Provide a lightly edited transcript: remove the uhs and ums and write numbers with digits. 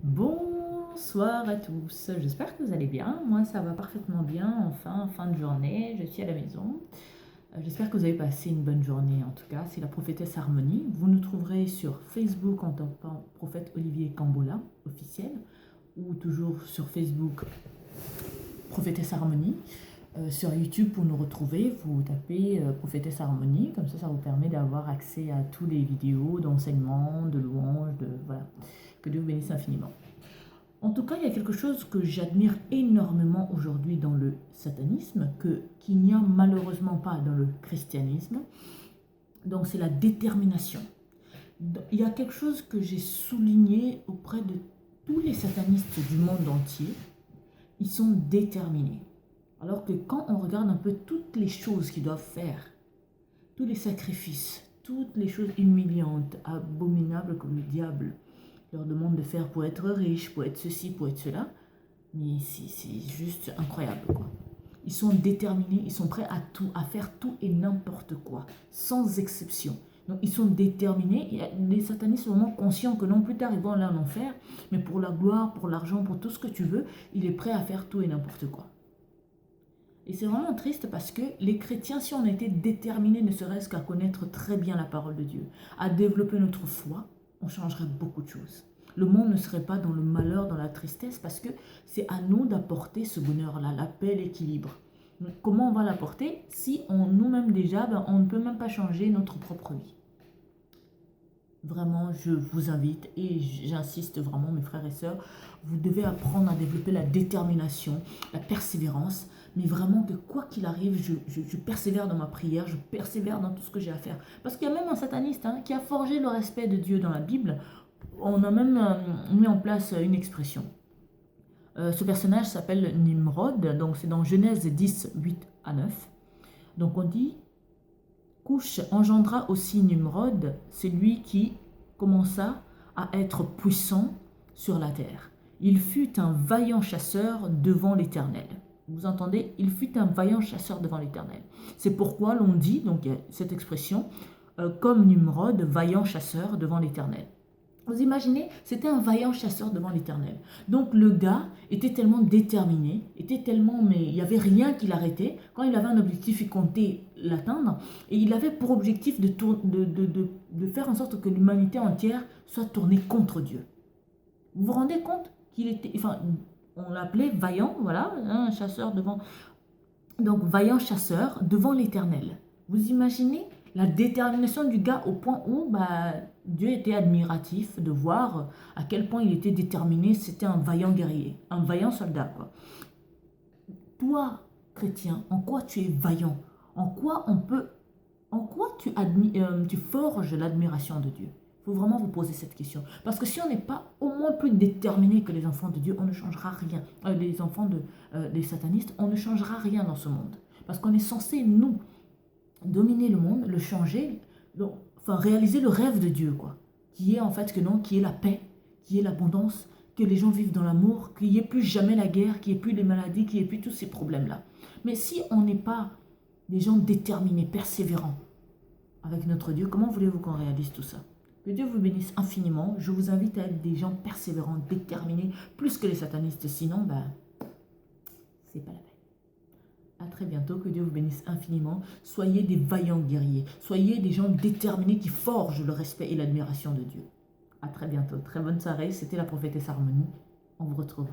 Bonsoir à tous, j'espère que vous allez bien. Moi ça va parfaitement bien, enfin fin de journée, je suis à la maison. J'espère que vous avez passé une bonne journée en tout cas. C'est la prophétesse Harmonie. Vous nous trouverez sur Facebook en tapant prophète Olivier Cambola officiel ou toujours sur Facebook prophétesse Harmonie. Sur YouTube pour nous retrouver, vous tapez prophétesse Harmonie, comme ça vous permet d'avoir accès à toutes les vidéos d'enseignement, de louanges, voilà. Que Dieu vous bénisse infiniment. En tout cas, il y a quelque chose que j'admire énormément aujourd'hui dans le satanisme, qu'il n'y a malheureusement pas dans le christianisme. Donc c'est la détermination. Il y a quelque chose que j'ai souligné auprès de tous les satanistes du monde entier. Ils sont déterminés. Alors que quand on regarde un peu toutes les choses qu'ils doivent faire, tous les sacrifices, toutes les choses humiliantes, abominables que le diable leur demande de faire pour être riche, pour être ceci, pour être cela, mais c'est juste incroyable, quoi. Ils sont déterminés, ils sont prêts à faire tout et n'importe quoi, sans exception. Donc ils sont déterminés, les satanistes sont vraiment conscients que non, plus tard ils vont aller en enfer, mais pour la gloire, pour l'argent, pour tout ce que tu veux, il est prêt à faire tout et n'importe quoi. Et c'est vraiment triste parce que les chrétiens, si on était déterminés ne serait-ce qu'à connaître très bien la parole de Dieu, à développer notre foi, on changerait beaucoup de choses. Le monde ne serait pas dans le malheur, dans la tristesse, parce que c'est à nous d'apporter ce bonheur-là, la paix, l'équilibre. Comment on va l'apporter si nous-mêmes déjà, on ne peut même pas changer notre propre vie? Vraiment, je vous invite et j'insiste vraiment, mes frères et sœurs, vous devez apprendre à développer la détermination, la persévérance, mais vraiment que quoi qu'il arrive, je persévère dans ma prière, je persévère dans tout ce que j'ai à faire. Parce qu'il y a même un sataniste qui a forgé le respect de Dieu dans la Bible. On a même mis en place une expression. Ce personnage s'appelle Nimrod, donc c'est dans Genèse 10, 8 à 9. Donc on dit... Couche engendra aussi Nimrod, c'est lui qui commença à être puissant sur la terre. Il fut un vaillant chasseur devant l'Éternel. Vous entendez? Il fut un vaillant chasseur devant l'Éternel. C'est pourquoi l'on dit, donc il y a cette expression, comme Nimrod, vaillant chasseur devant l'Éternel. Vous imaginez, c'était un vaillant chasseur devant l'Éternel. Donc le gars était tellement déterminé, mais il n'y avait rien qui l'arrêtait. Quand il avait un objectif, il comptait l'atteindre. Et il avait pour objectif de faire en sorte que l'humanité entière soit tournée contre Dieu. Vous vous rendez compte qu'il était... Enfin, on l'appelait vaillant, voilà, un chasseur devant... Donc vaillant chasseur devant l'Éternel. Vous imaginez la détermination du gars au point où Dieu était admiratif de voir à quel point il était déterminé. C'était un vaillant guerrier, un vaillant soldat, quoi. Toi, chrétien, en quoi tu es vaillant? En quoi tu forges l'admiration de Dieu? Il faut vraiment vous poser cette question. Parce que si on n'est pas au moins plus déterminé que les enfants de Dieu, on ne changera rien. Les enfants des satanistes, on ne changera rien dans ce monde. Parce qu'on est censé, nous, dominer le monde, le changer, réaliser le rêve de Dieu, quoi. Qui est en fait qui est la paix, qui est l'abondance, que les gens vivent dans l'amour, qu'il n'y ait plus jamais la guerre, qu'il n'y ait plus les maladies, qu'il n'y ait plus tous ces problèmes-là. Mais si on n'est pas des gens déterminés, persévérants avec notre Dieu, comment voulez-vous qu'on réalise tout ça? Que Dieu vous bénisse infiniment. Je vous invite à être des gens persévérants, déterminés, plus que les satanistes. Sinon, c'est pas la peine. À très bientôt, que Dieu vous bénisse infiniment. Soyez des vaillants guerriers. Soyez des gens déterminés qui forgent le respect et l'admiration de Dieu. À très bientôt. Très bonne soirée. C'était la prophétesse Harmonie. On vous retrouve.